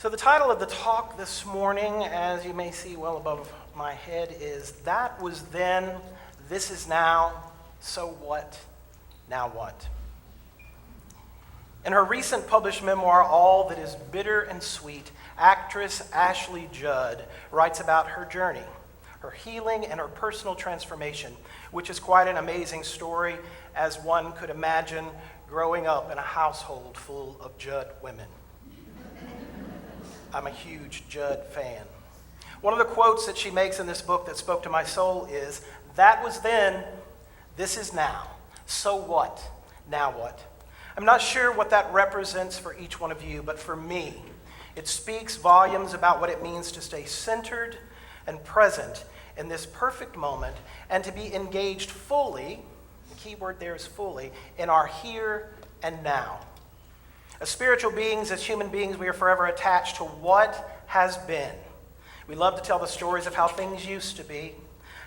So the title of the talk this morning, as you may see well above my head, is That Was Then, This Is Now, So What, Now What? In her recent published memoir, All That Is Bitter and Sweet, actress Ashley Judd writes about her journey, her healing, and her personal transformation, which is quite an amazing story, as one could imagine growing up in a household full of Judd women. I'm a huge Judd fan. One of the quotes that she makes in this book that spoke to my soul is, "That was then, this is now. So what? Now what?" I'm not sure what that represents for each one of you, but for me, it speaks volumes about what it means to stay centered and present in this perfect moment and to be engaged fully, the key word there is fully, in our here and now. As spiritual beings, as human beings, we are forever attached to what has been. We love to tell the stories of how things used to be,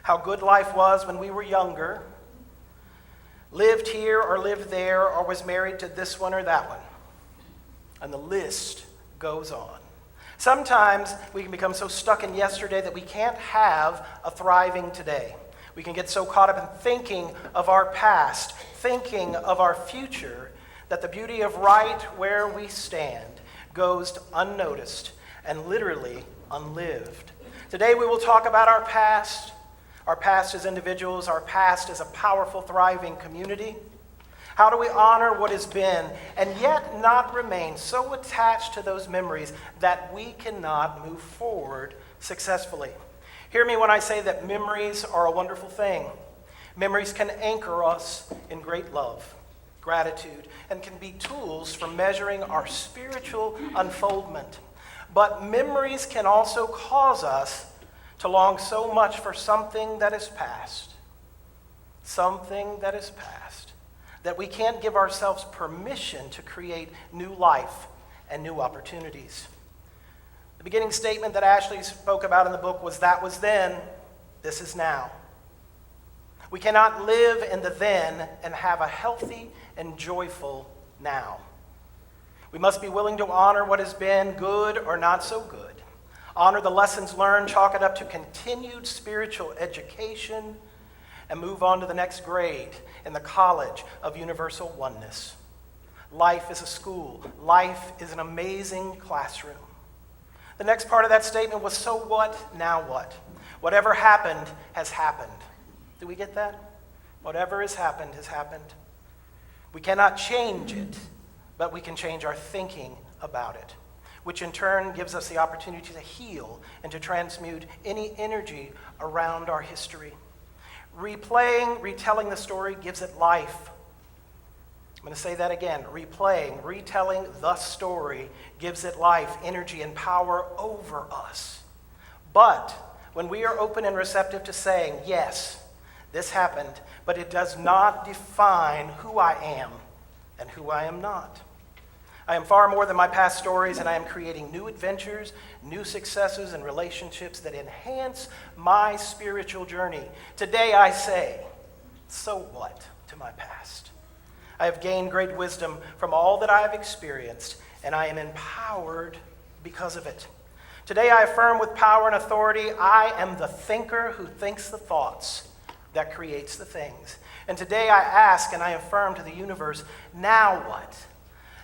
how good life was when we were younger, lived here or lived there, or was married to this one or that one. And the list goes on. Sometimes we can become so stuck in yesterday that we can't have a thriving today. We can get so caught up in thinking of our past, thinking of our future, that the beauty of right where we stand goes unnoticed and literally unlived. Today we will talk about our past as individuals, our past as a powerful, thriving community. How do we honor what has been and yet not remain so attached to those memories that we cannot move forward successfully? Hear me when I say that memories are a wonderful thing. Memories can anchor us in great love, gratitude, and can be tools for measuring our spiritual unfoldment. But memories can also cause us to long so much for something that is past, that we can't give ourselves permission to create new life and new opportunities. The beginning statement that Ashley spoke about in the book was, "That was then, this is now." We cannot live in the then and have a healthy and joyful now. We must be willing to honor what has been, good or not so good. Honor the lessons learned, chalk it up to continued spiritual education, and move on to the next grade in the college of universal oneness. Life is a school. Life is an amazing classroom. The next part of that statement was, so what, now what? Whatever happened has happened. Do we get that? Whatever has happened has happened. We cannot change it, but we can change our thinking about it, which in turn gives us the opportunity to heal and to transmute any energy around our history. Replaying, retelling the story gives it life. I'm going to say that again. Replaying, retelling the story gives it life, energy, and power over us. But when we are open and receptive to saying, yes, this happened, but it does not define who I am and who I am not. I am far more than my past stories, and I am creating new adventures, new successes, and relationships that enhance my spiritual journey. Today I say, so what to my past? I have gained great wisdom from all that I have experienced, and I am empowered because of it. Today I affirm with power and authority, I am the thinker who thinks the thoughts that creates the things. And today I ask and I affirm to the universe, now what?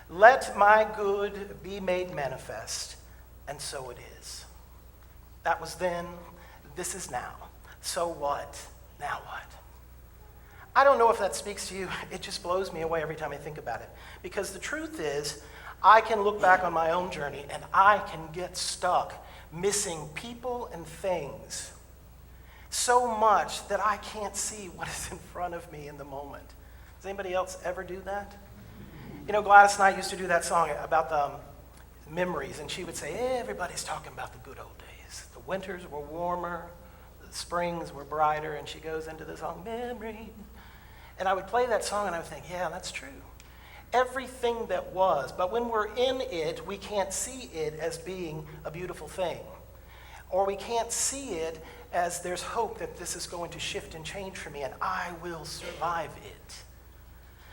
Let my good be made manifest, and so it is. That was then, this is now. So what? Now what? I don't know if that speaks to you. It just blows me away every time I think about it. Because the truth is, I can look back on my own journey and I can get stuck missing people and things so much that I can't see what is in front of me in the moment. Does anybody else ever do that? You know, Gladys and I used to do that song about the memories, and she would say, everybody's talking about the good old days. The winters were warmer, the springs were brighter, and she goes into the song, memories. And I would play that song, and I would think, yeah, that's true. Everything that was, but when we're in it, we can't see it as being a beautiful thing. Or we can't see it as there's hope that this is going to shift and change for me, and I will survive it.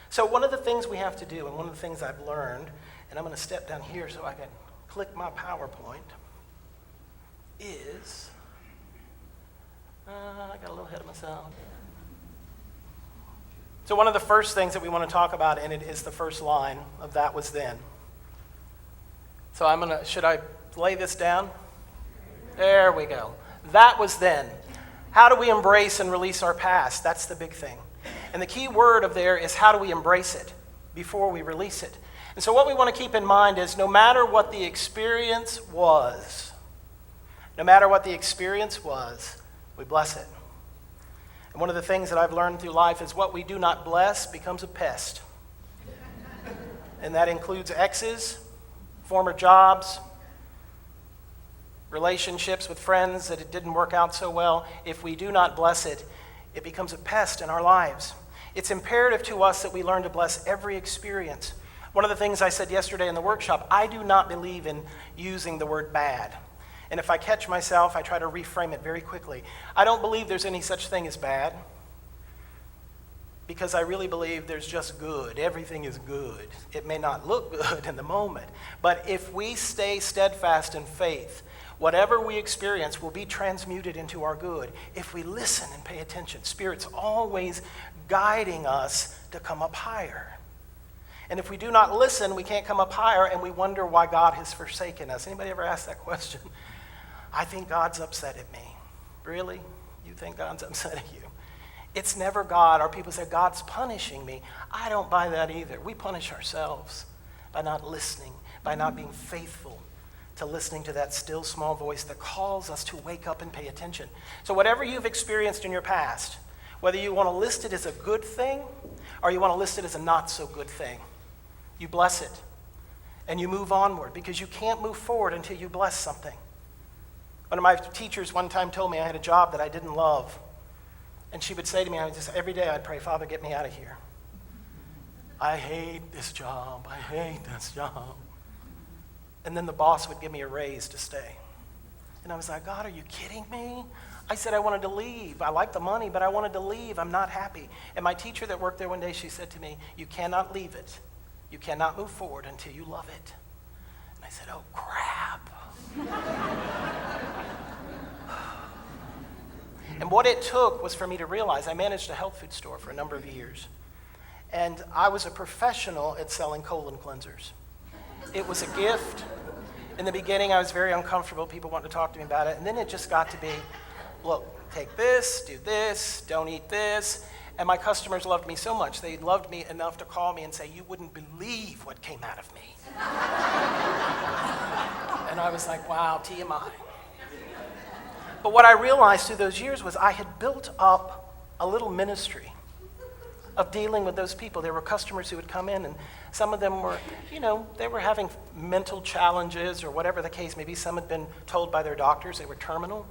So one of the things we have to do, and one of the things I've learned, and I'm going to step down here so I can click my PowerPoint is, I got a little ahead of myself. So one of the first things that we want to talk about in it is the first line of that was then. So should I lay this down? There we go. That was then. How do we embrace and release our past? That's the big thing. And the key word of there is how do we embrace it before we release it? And so what we want to keep in mind is no matter what the experience was, we bless it. And one of the things that I've learned through life is what we do not bless becomes a pest. And that includes exes, former jobs, relationships with friends that it didn't work out so well. If we do not bless it, it becomes a pest in our lives. It's imperative to us that we learn to bless every experience. One of the things I said yesterday in the workshop, I do not believe in using the word bad. And if I catch myself, I try to reframe it very quickly. I don't believe there's any such thing as bad, because I really believe there's just good. Everything is good. It may not look good in the moment, but if we stay steadfast in faith, whatever we experience will be transmuted into our good if we listen and pay attention. Spirit's always guiding us to come up higher. And if we do not listen, we can't come up higher, and we wonder why God has forsaken us. Anybody ever ask that question? I think God's upset at me. Really? You think God's upset at you? It's never God. Or people say, God's punishing me. I don't buy that either. We punish ourselves by not listening, by not being faithful to listening to that still small voice that calls us to wake up and pay attention. So whatever you've experienced in your past, whether you want to list it as a good thing or you want to list it as a not so good thing, you bless it and you move onward, because you can't move forward until you bless something. One of my teachers one time told me I had a job that I didn't love. And she would say to me, every day I'd pray, Father, get me out of here. I hate this job. I hate this job. And then the boss would give me a raise to stay. And I was like, God, are you kidding me? I said I wanted to leave. I like the money, but I wanted to leave. I'm not happy. And my teacher that worked there one day, she said to me, you cannot leave it. You cannot move forward until you love it. And I said, oh, crap. And what it took was for me to realize I managed a health food store for a number of years. And I was a professional at selling colon cleansers. It was a gift. In the beginning, I was very uncomfortable. People wanted to talk to me about it. And then it just got to be, look, take this, do this, don't eat this. And my customers loved me so much. They loved me enough to call me and say, you wouldn't believe what came out of me. And I was like, wow, TMI. But what I realized through those years was I had built up a little ministry of dealing with those people. There were customers who would come in, and some of them were, they were having mental challenges or whatever the case may be. Some had been told by their doctors they were terminal.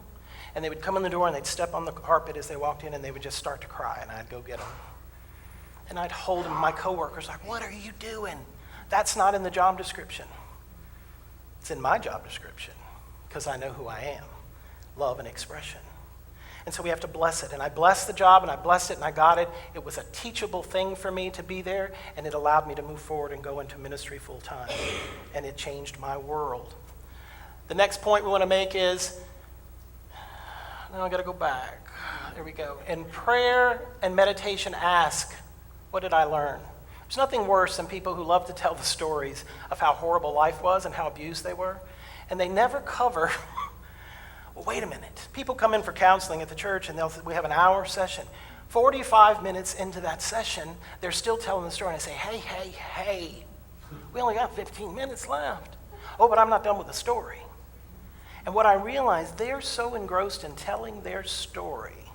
And they would come in the door and they'd step on the carpet as they walked in, and they would just start to cry, and I'd go get them. And I'd hold them. My coworkers like, what are you doing? That's not in the job description. It's in my job description, because I know who I am. Love and expression. And so we have to bless it. And I blessed the job, and I blessed it, and I got it. It was a teachable thing for me to be there, and it allowed me to move forward and go into ministry full time. And it changed my world. The next point we want to make is, now I got to go back. There we go. In prayer and meditation, ask, what did I learn? There's nothing worse than people who love to tell the stories of how horrible life was and how abused they were. And they never cover, well, wait a minute. People come in for counseling at the church, and we have an hour session. 45 minutes into that session, they're still telling the story. And I say, hey, we only got 15 minutes left. Oh, but I'm not done with the story. And what I realized, they're so engrossed in telling their story,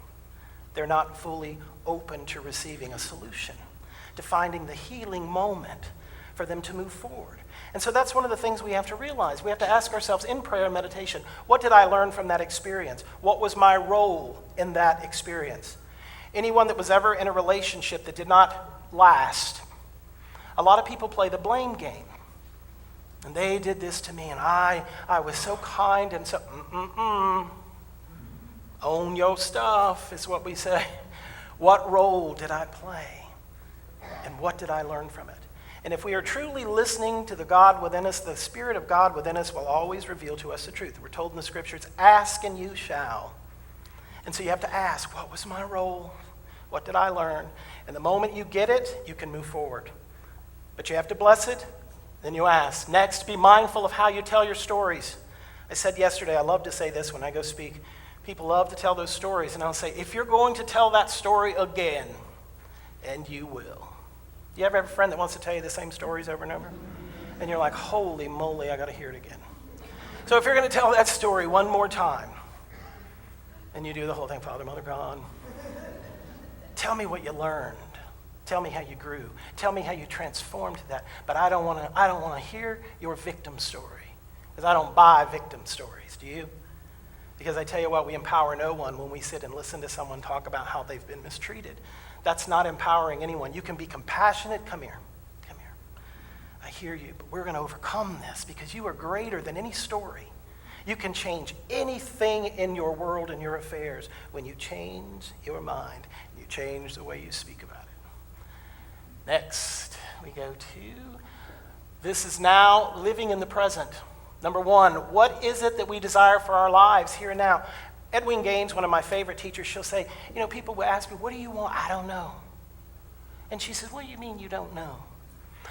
they're not fully open to receiving a solution, to finding the healing moment for them to move forward. And so that's one of the things we have to realize. We have to ask ourselves in prayer and meditation, what did I learn from that experience? What was my role in that experience? Anyone that was ever in a relationship that did not last, a lot of people play the blame game. And they did this to me, and I was so kind and so, own your stuff is what we say. What role did I play? And what did I learn from it? And if we are truly listening to the God within us, the Spirit of God within us will always reveal to us the truth. We're told in the Scriptures, ask and you shall. And so you have to ask, what was my role? What did I learn? And the moment you get it, you can move forward. But you have to bless it, then you ask. Next, be mindful of how you tell your stories. I said yesterday, I love to say this when I go speak. People love to tell those stories. And I'll say, if you're going to tell that story again, and you will. You ever have a friend that wants to tell you the same stories over and over? And you're like, holy moly, I got to hear it again. So if you're going to tell that story one more time, and you do the whole thing, Father, Mother, God, tell me what you learned. Tell me how you grew. Tell me how you transformed that. But I don't want to hear your victim story, because I don't buy victim stories. Do you? Because I tell you what, we empower no one when we sit and listen to someone talk about how they've been mistreated. That's not empowering anyone. You can be compassionate. Come here. Come here. I hear you, but we're going to overcome this because you are greater than any story. You can change anything in your world and your affairs when you change your mind. You change the way you speak about it. Next, we go to, this is now living in the present. Number one, what is it that we desire for our lives here and now? Edwin Gaines, one of my favorite teachers, she'll say, people will ask me, what do you want? I don't know. And she says, what do you mean you don't know?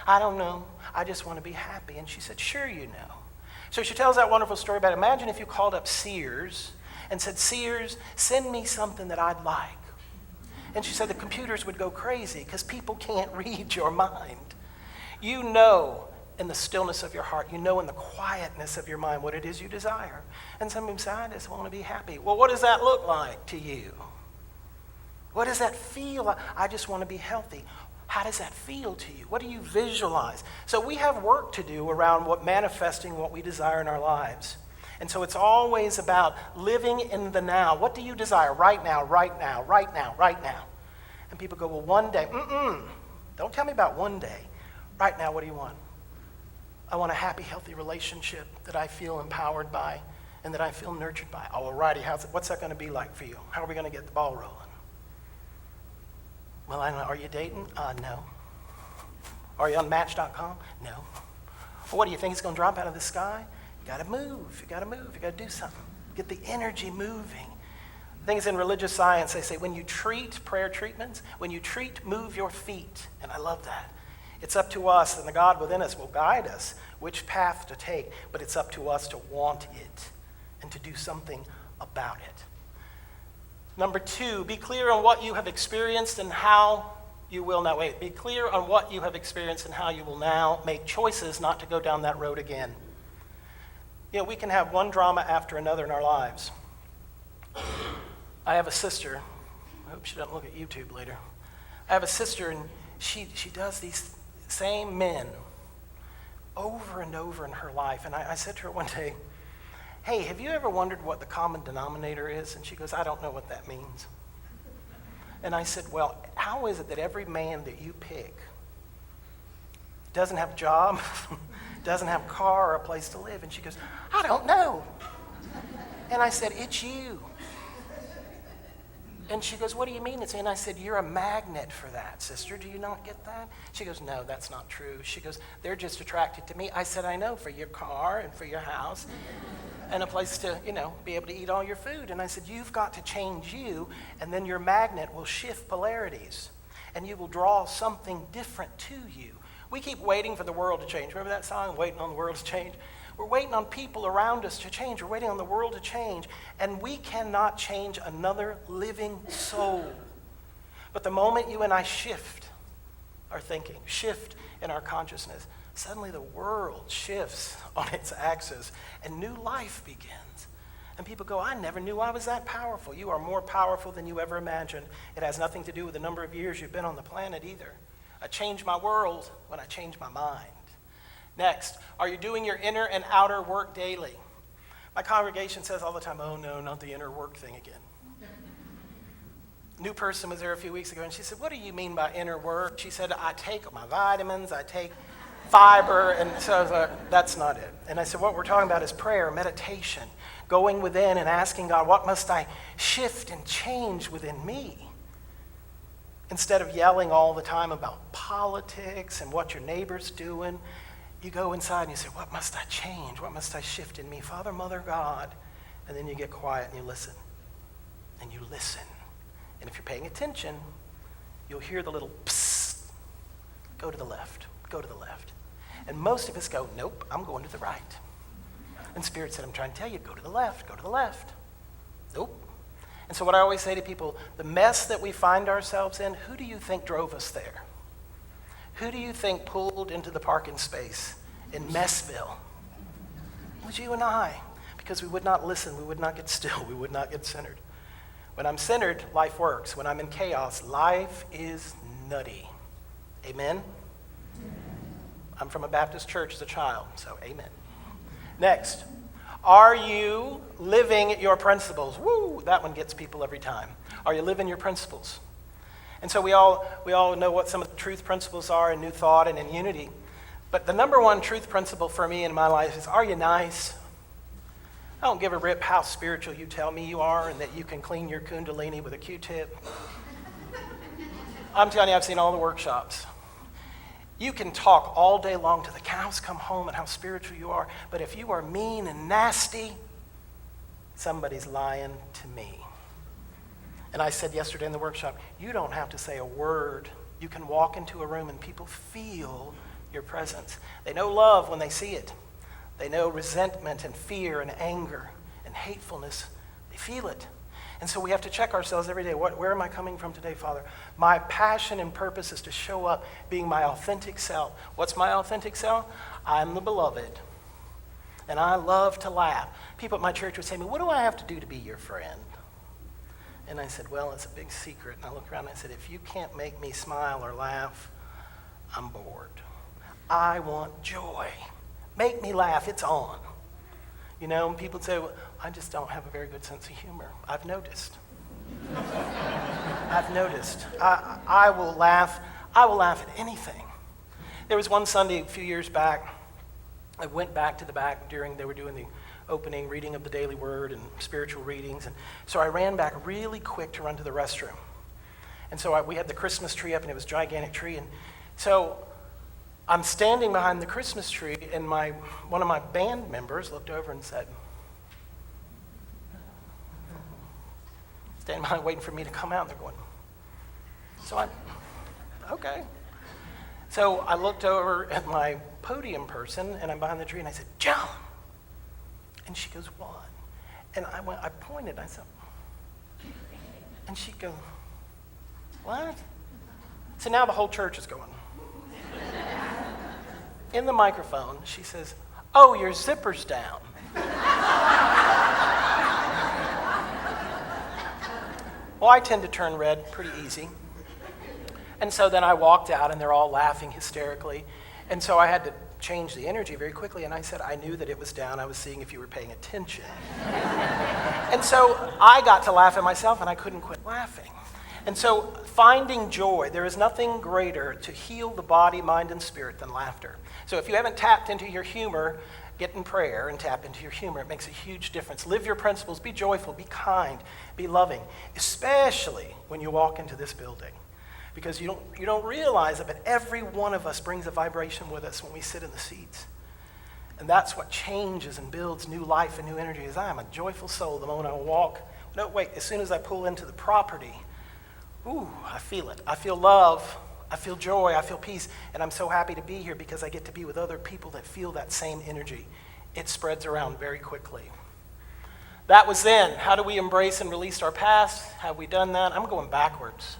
I don't know. I just want to be happy. And she said, sure you know. So she tells that wonderful story about, imagine if you called up Sears and said, Sears, send me something that I'd like. And she said the computers would go crazy because people can't read your mind. You know in the stillness of your heart, you know in the quietness of your mind what it is you desire. And some people say, I just want to be happy. Well, what does that look like to you? What does that feel like? I just want to be healthy. How does that feel to you? What do you visualize? So we have work to do around manifesting what we desire in our lives. And so it's always about living in the now. What do you desire right now, right now, right now, right now? And people go, well, one day. Don't tell me about one day. Right now, what do you want? I want a happy, healthy relationship that I feel empowered by and that I feel nurtured by. Oh, alrighty, what's that going to be like for you? How are we going to get the ball rolling? Well, I don't know. Are you dating? No. Are you on Match.com? No. Well, what do you think? It's going to drop out of the sky? You got to move. You got to move. You got to do something. Get the energy moving. I think it's in religious science. They say when you treat prayer treatments, when you treat, move your feet. And I love that. It's up to us, and the God within us will guide us which path to take, but it's up to us to want it and to do something about it. Number two, be clear on what you have experienced and how you will now. Be clear on what you have experienced and how you will now make choices not to go down that road again. We can have one drama after another in our lives. I have a sister. I hope she doesn't look at YouTube later. I have a sister, and she does these same men over and over in her life. And I said to her one day, hey, have you ever wondered what the common denominator is? And she goes, I don't know what that means. And I said, well, how is it that every man that you pick doesn't have a job, doesn't have a car or a place to live? And she goes, I don't know. And I said, it's you. And she goes, what do you mean? And I said, you're a magnet for that, sister. Do you not get that? She goes, no, that's not true. She goes, they're just attracted to me. I said, I know, for your car and for your house and a place to, be able to eat all your food. And I said, you've got to change you, and then your magnet will shift polarities, and you will draw something different to you. We keep waiting for the world to change. Remember that song, Waiting on the World to Change? We're waiting on people around us to change. We're waiting on the world to change. And we cannot change another living soul. But the moment you and I shift our thinking, shift in our consciousness, suddenly the world shifts on its axis and new life begins. And people go, I never knew I was that powerful. You are more powerful than you ever imagined. It has nothing to do with the number of years you've been on the planet either. I changed my world when I changed my mind. Next, are you doing your inner and outer work daily? My congregation says all the time, oh no, not the inner work thing again. New person was there a few weeks ago, and she said, what do you mean by inner work? She said, I take my vitamins, I take fiber, and so I was like, that's not it. And I said, what we're talking about is prayer, meditation, going within and asking God, what must I shift and change within me? Instead of yelling all the time about politics and what your neighbor's doing, you go inside and you say, what must I change? What must I shift in me? Father, Mother, God. And then you get quiet and you listen. And you listen. And if you're paying attention, you'll hear the little psst. Go to the left. Go to the left. And most of us go, nope, I'm going to the right. And Spirit said, I'm trying to tell you, go to the left. Go to the left. Nope. And so what I always say to people, the mess that we find ourselves in, who do you think drove us there? Who do you think pulled into the parking space in Messville? It was you and I, because we would not listen, we would not get still, we would not get centered. When I'm centered, life works. When I'm in chaos, life is nutty. Amen? I'm from a Baptist church as a child, so amen. Next. Are you living your principles? Woo, that one gets people every time. Are you living your principles? And so we all know what some of the truth principles are in New Thought and in Unity. But the number one truth principle for me in my life is, are you nice? I don't give a rip how spiritual you tell me you are and that you can clean your kundalini with a Q-tip. I'm telling you, I've seen all the workshops. You can talk all day long till the cows come home and how spiritual you are, but if you are mean and nasty, somebody's lying to me. And I said yesterday in the workshop, you don't have to say a word. You can walk into a room and people feel your presence. They know love when they see it. They know resentment and fear and anger and hatefulness. They feel it. And so we have to check ourselves every day. Where am I coming from today, Father? My passion and purpose is to show up being my authentic self. What's my authentic self? I'm the beloved. And I love to laugh. People at my church would say to me, what do I have to do to be your friend? And I said, well, it's a big secret. And I looked around and I said, if you can't make me smile or laugh, I'm bored. I want joy. Make me laugh. It's on. You know, and people say, well, I just don't have a very good sense of humor. I've noticed. I've noticed. I will laugh. I will laugh at anything. There was one Sunday a few years back, I went back to the back during, they were doing the opening reading of the daily word and spiritual readings. And so I ran back really quick to run to the restroom. And so we had the Christmas tree up, and it was a gigantic tree. And so I'm standing behind the Christmas tree, and one of my band members looked over and said, standing behind waiting for me to come out, and they're going, okay. So I looked over at my podium person, and I'm behind the tree, and I said, John. And she goes, what? And I pointed, I said, and she goes, what? So now the whole church is going. In the microphone, she says, oh, your zipper's down. Well, I tend to turn red pretty easy. And so then I walked out, and they're all laughing hysterically. And so I had to change the energy very quickly, and I said, I knew that it was down. I was seeing if you were paying attention. And so I got to laugh at myself, and I couldn't quit laughing. And so finding joy, there is nothing greater to heal the body, mind, and spirit than laughter. So if you haven't tapped into your humor, get in prayer and tap into your humor. It makes a huge difference. Live your principles. Be joyful. Be kind. Be loving, especially when you walk into this building. Because you don't realize it, but every one of us brings a vibration with us when we sit in the seats. And that's what changes and builds new life and new energy. Is I am a joyful soul the moment I walk. No, wait, as soon as I pull into the property, ooh, I feel it. I feel love. I feel joy. I feel peace. And I'm so happy to be here because I get to be with other people that feel that same energy. It spreads around very quickly. That was then. How do we embrace and release our past? Have we done that? I'm going backwards.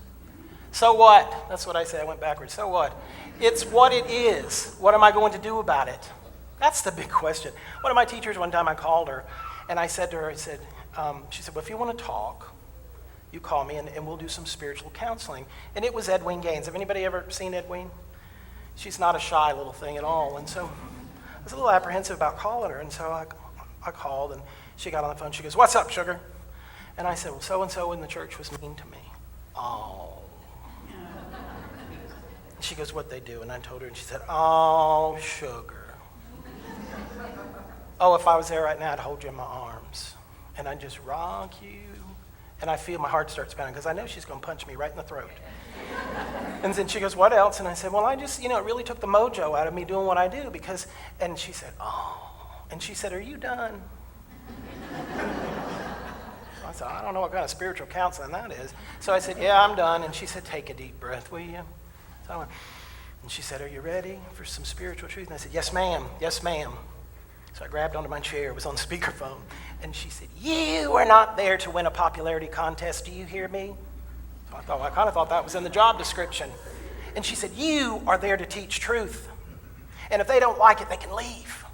So what? That's what I say. I went backwards. So what? It's what it is. What am I going to do about it? That's the big question. One of my teachers, one time I called her, and I said to her, she said, well, if you want to talk, you call me, and we'll do some spiritual counseling. And it was Edwene Gaines. Have anybody ever seen Edwene? She's not a shy little thing at all. And so I was a little apprehensive about calling her, and so I called, and she got on the phone. She goes, what's up, sugar? And I said, well, so-and-so in the church was mean to me. Oh. She goes, what'd they do? And I told her, and she said, oh, sugar. Oh, if I was there right now, I'd hold you in my arms, and I'd just rock you. And I feel my heart start spinning because I know she's going to punch me right in the throat. And then she goes, what else? And I said, well, I just, it really took the mojo out of me doing what I do because, and she said, oh. And she said, are you done? So I said, I don't know what kind of spiritual counseling that is. So I said, yeah, I'm done. And she said, take a deep breath, will you? So I went, and she said, are you ready for some spiritual truth? And I said, yes, ma'am. Yes, ma'am. So I grabbed onto my chair. It was on speakerphone. And she said, you are not there to win a popularity contest. Do you hear me? So I kind of thought that was in the job description. And she said, you are there to teach truth. And if they don't like it, they can leave.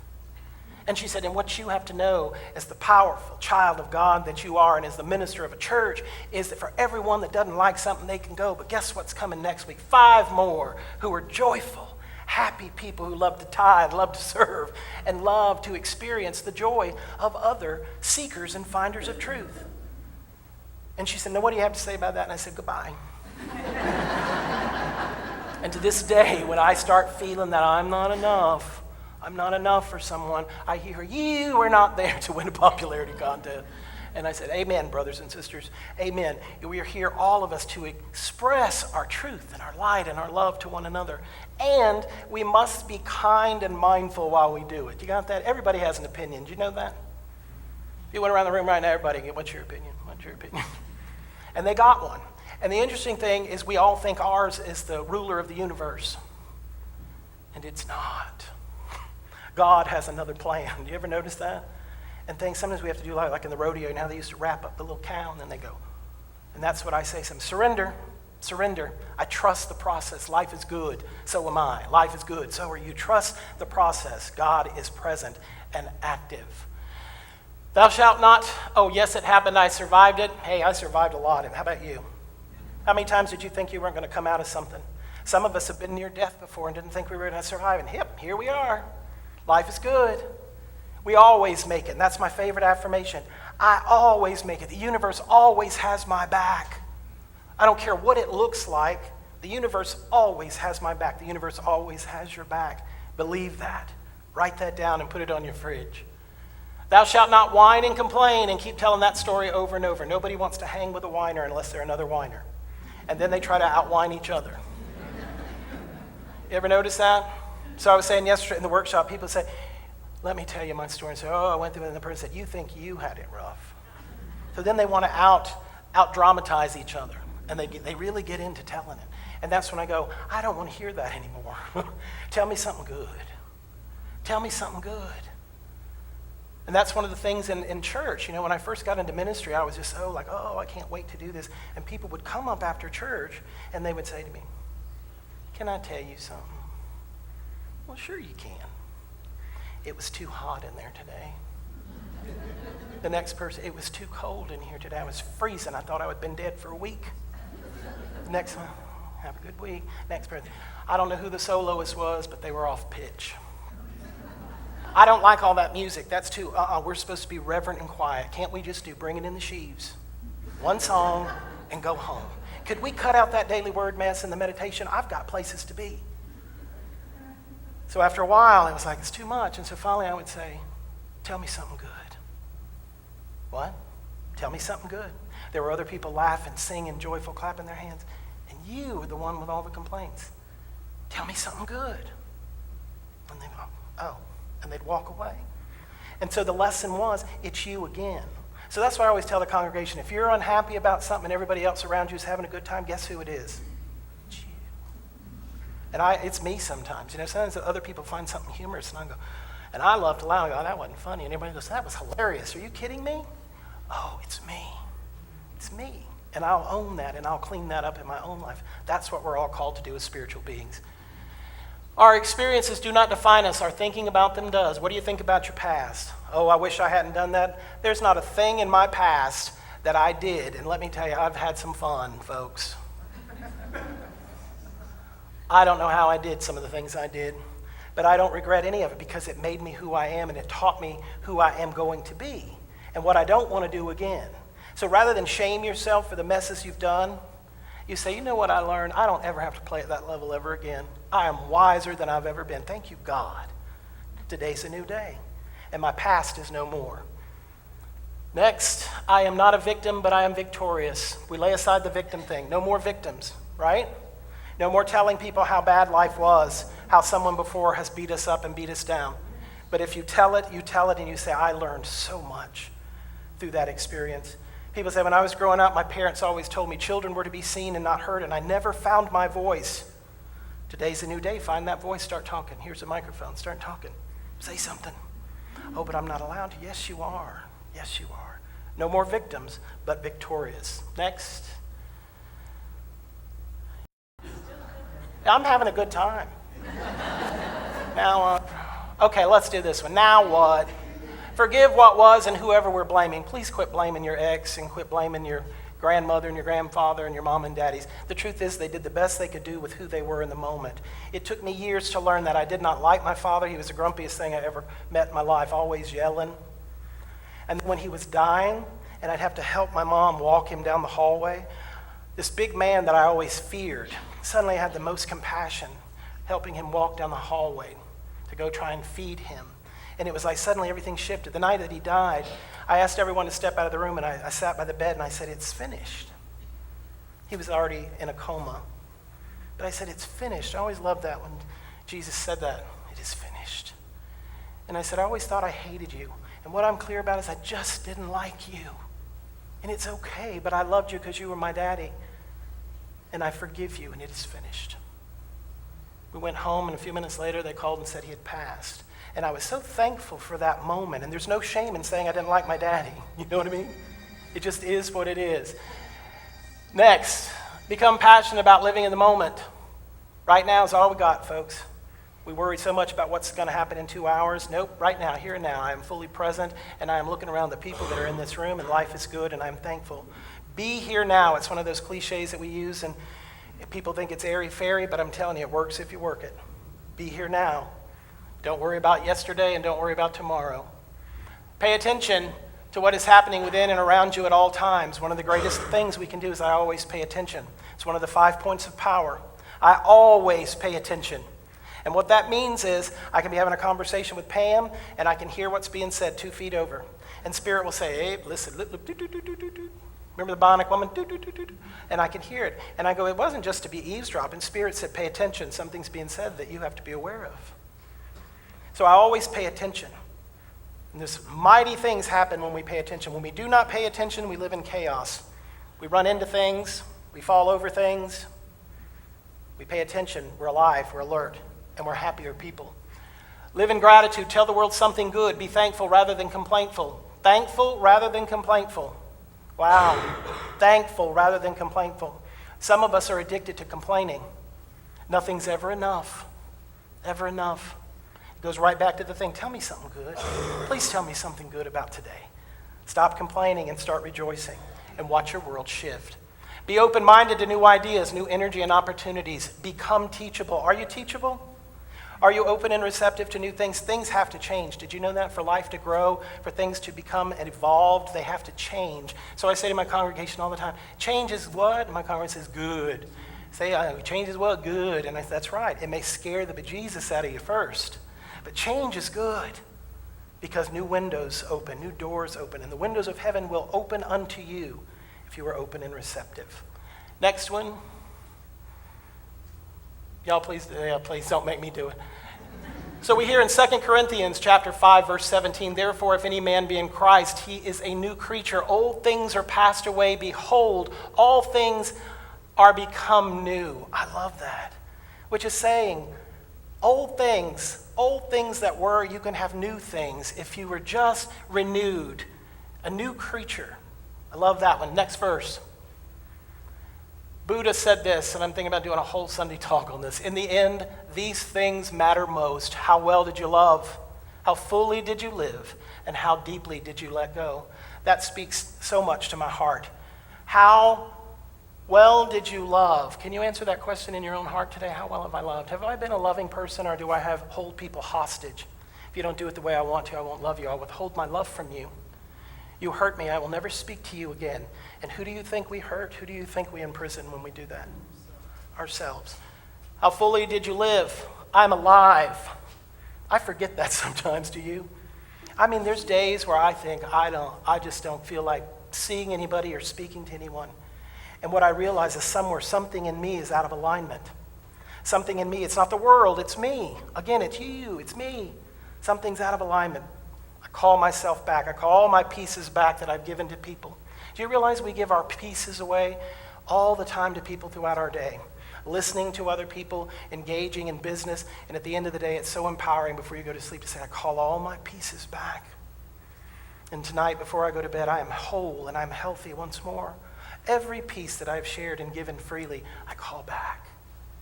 And she said, and what you have to know as the powerful child of God that you are and as the minister of a church is that for everyone that doesn't like something, they can go. But guess what's coming next week? 5 more who are joyful, happy people who love to tithe, love to serve, and love to experience the joy of other seekers and finders of truth. And she said, now what do you have to say about that? And I said, goodbye. And to this day, when I start feeling that I'm not enough for someone, I hear, you are not there to win a popularity contest. And I said, amen, brothers and sisters, amen. We are here, all of us, to express our truth and our light and our love to one another. And we must be kind and mindful while we do it. You got that? Everybody has an opinion. Do you know that? If you went around the room right now, everybody, what's your opinion? What's your opinion? And they got one. And the interesting thing is we all think ours is the ruler of the universe. And it's not. God has another plan. Do you ever notice that? And things sometimes we have to do like in the rodeo, now they used to wrap up the little cow and then they go. And that's what I say to them. Surrender. I trust the process. Life is good. So am I. Life is good. So are you. Trust the process. God is present and active. Thou shalt not. Oh, yes, it happened. I survived it. Hey, I survived a lot. How about you? How many times did you think you weren't going to come out of something? Some of us have been near death before and didn't think we were going to survive. And here we are. Life is good. We always make it. And that's my favorite affirmation. I always make it. The universe always has my back. I don't care what it looks like. The universe always has my back. The universe always has your back. Believe that. Write that down and put it on your fridge. Thou shalt not whine and complain, and keep telling that story over and over. Nobody wants to hang with a whiner unless they're another whiner. And then they try to outwhine each other. You ever notice that? So I was saying yesterday in the workshop, people say, let me tell you my story. And say, I went through it, and the person said, you think you had it rough. So then they want to out-dramatize each other. And they really get into telling it. And that's when I go, I don't want to hear that anymore. Tell me something good. Tell me something good. And that's one of the things in church. When I first got into ministry, I was just I can't wait to do this. And people would come up after church, and they would say to me, can I tell you something? Well, sure you can. It was too hot in there today. The next person, it was too cold in here today. I was freezing. I thought I would have been dead for a week. The next one, have a good week. Next person, I don't know who the soloist was, but they were off pitch. I don't like all that music. That's too, we're supposed to be reverent and quiet. Can't we just do Bring It in the Sheaves? One song and go home. Could we cut out that daily word mess and the meditation? I've got places to be. So after a while, it was like, it's too much. And so finally I would say, tell me something good. What? Tell me something good. There were other people laughing, singing, joyful, clapping their hands. And you were the one with all the complaints. Tell me something good. And they go, oh. And they'd walk away. And so the lesson was, it's you again. So that's why I always tell the congregation, if you're unhappy about something and everybody else around you is having a good time, guess who it is? It's you. And it's me sometimes. Sometimes other people find something humorous, and I love to laugh. I go, that wasn't funny. And everybody goes, that was hilarious. Are you kidding me? Oh, it's me. It's me. And I'll own that, and I'll clean that up in my own life. That's what we're all called to do as spiritual beings. Our experiences do not define us. Our thinking about them does. What do you think about your past? Oh, I wish I hadn't done that. There's not a thing in my past that I did. And let me tell you, I've had some fun, folks. I don't know how I did some of the things I did, but I don't regret any of it because it made me who I am and it taught me who I am going to be and what I don't want to do again. So rather than shame yourself for the messes you've done, you say, you know what I learned? I don't ever have to play at that level ever again. I am wiser than I've ever been. Thank you, God. Today's a new day, and my past is no more. Next, I am not a victim, but I am victorious. We lay aside the victim thing. No more victims, right? No more telling people how bad life was, how someone before has beat us up and beat us down. But if you tell it, and you say, I learned so much through that experience. People say, when I was growing up, my parents always told me children were to be seen and not heard, and I never found my voice. Today's a new day. Find that voice, start talking. Here's a microphone, start talking. Say something. Oh, but I'm not allowed to. Yes, you are. Yes, you are. No more victims, but victorious. Next. I'm having a good time. Now, okay, let's do this one. Now what? Forgive what was and whoever we're blaming. Please quit blaming your ex and quit blaming your grandmother and your grandfather and your mom and daddies. The truth is they did the best they could do with who they were in the moment. It took me years to learn that I did not like my father. He was the grumpiest thing I ever met in my life, always yelling. And when he was dying, and I'd have to help my mom walk him down the hallway, this big man that I always feared, suddenly I had the most compassion, helping him walk down the hallway to go try and feed him. And it was like suddenly everything shifted. The night that he died, I asked everyone to step out of the room, and I sat by the bed and I said, it's finished. He was already in a coma. But I said, it's finished. I always loved that when Jesus said that. It is finished. And I said, I always thought I hated you. And what I'm clear about is I just didn't like you. And it's okay, but I loved you because you were my daddy. And I forgive you, and it is finished. We went home, and a few minutes later, they called and said he had passed. And I was so thankful for that moment. And there's no shame in saying I didn't like my daddy. You know what I mean? It just is what it is. Next, become passionate about living in the moment. Right now is all we got, folks. We worry so much about what's going to happen in 2 hours. Nope, right now, here and now, I am fully present, and I am looking around the people that are in this room, and life is good, and I'm thankful. Be here now. It's one of those cliches that we use, and people think it's airy-fairy, but I'm telling you, it works if you work it. Be here now. Don't worry about yesterday, and don't worry about tomorrow. Pay attention to what is happening within and around you at all times. One of the greatest things we can do is I always pay attention. It's one of the 5 points of power. I always pay attention. And what that means is I can be having a conversation with Pam, and I can hear what's being said 2 feet over. And Spirit will say, hey, listen, remember the Bionic woman? And I can hear it. And I go, it wasn't just to be eavesdropping. Spirit said, pay attention. Something's being said that you have to be aware of. So I always pay attention. And there's mighty things happen when we pay attention. When we do not pay attention, we live in chaos. We run into things. We fall over things. We pay attention. We're alive. We're alert. And we're happier people. Live in gratitude. Tell the world something good. Be thankful rather than complaintful. Thankful rather than complaintful. Wow. Thankful rather than complaintful. Some of us are addicted to complaining. Nothing's ever enough. Ever enough. It goes right back to the thing. Tell me something good. Please tell me something good about today. Stop complaining and start rejoicing. And watch your world shift. Be open-minded to new ideas, new energy and opportunities. Become teachable. Are you teachable? Are you open and receptive to new things? Things have to change. Did you know that? For life to grow, for things to become evolved, they have to change. So I say to my congregation all the time, change is what? And my congregation says, good. Say, change is what? Good. And I say, that's right. It may scare the bejesus out of you first. But change is good because new windows open, new doors open, and the windows of heaven will open unto you if you are open and receptive. Next one. Y'all, please don't make me do it. So we hear in 2 Corinthians chapter 5, verse 17, therefore, if any man be in Christ, he is a new creature. Old things are passed away. Behold, all things are become new. I love that. Which is saying, old things that were, you can have new things if you were just renewed, a new creature. I love that one. Next verse. Buddha said this, and I'm thinking about doing a whole Sunday talk on this. In the end, these things matter most. How well did you love? How fully did you live? And how deeply did you let go? That speaks so much to my heart. How well did you love? Can you answer that question in your own heart today? How well have I loved? Have I been a loving person, or do I hold people hostage? If you don't do it the way I want to, I won't love you. I'll withhold my love from you. You hurt me, I will never speak to you again. And who do you think we hurt? Who do you think we imprison when we do that? Ourselves. How fully did you live? I'm alive. I forget that sometimes, do you? I mean, there's days where I think I just don't feel like seeing anybody or speaking to anyone. And what I realize is something in me is out of alignment. something in me. It's not the world, it's me. Again, it's you, it's me. Something's out of alignment. I call myself back. I call all my pieces back that I've given to people. Do you realize we give our pieces away all the time to people throughout our day? Listening to other people, engaging in business, and at the end of the day, it's so empowering before you go to sleep to say, I call all my pieces back. And tonight, before I go to bed, I am whole and I'm healthy once more. Every piece that I've shared and given freely, I call back.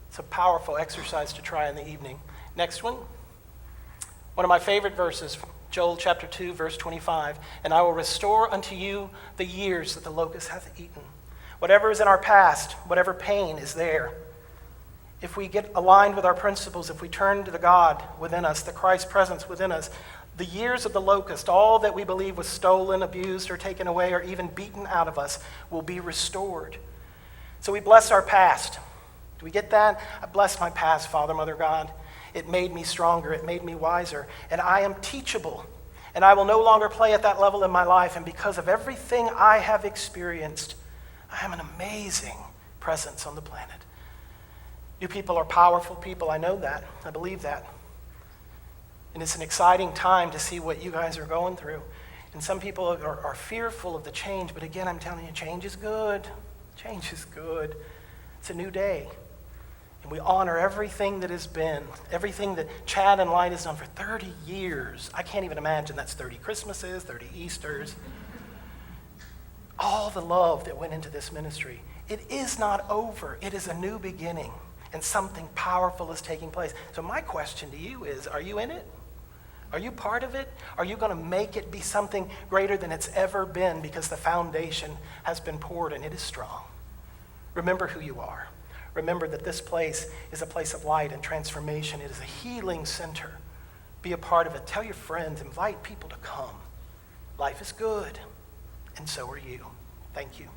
It's a powerful exercise to try in the evening. Next one. One of my favorite verses, Joel chapter 2, verse 25. And I will restore unto you the years that the locust hath eaten. Whatever is in our past, whatever pain is there, if we get aligned with our principles, if we turn to the God within us, the Christ presence within us, the years of the locust, all that we believe was stolen, abused, or taken away, or even beaten out of us, will be restored. So we bless our past. Do we get that? I bless my past, Father, Mother, God. It made me stronger. It made me wiser. And I am teachable. And I will no longer play at that level in my life. And because of everything I have experienced, I am an amazing presence on the planet. You people are powerful people. I know that. I believe that. And it's an exciting time to see what you guys are going through. And some people are fearful of the change. But again, I'm telling you, change is good. Change is good. It's a new day. And we honor everything that has been, everything that Chad and Light has done for 30 years. I can't even imagine that's 30 Christmases, 30 Easters. All the love that went into this ministry. It is not over. It is a new beginning. And something powerful is taking place. So my question to you is, are you in it? Are you part of it? Are you going to make it be something greater than it's ever been because the foundation has been poured and it is strong? Remember who you are. Remember that this place is a place of light and transformation. It is a healing center. Be a part of it. Tell your friends. Invite people to come. Life is good, and so are you. Thank you.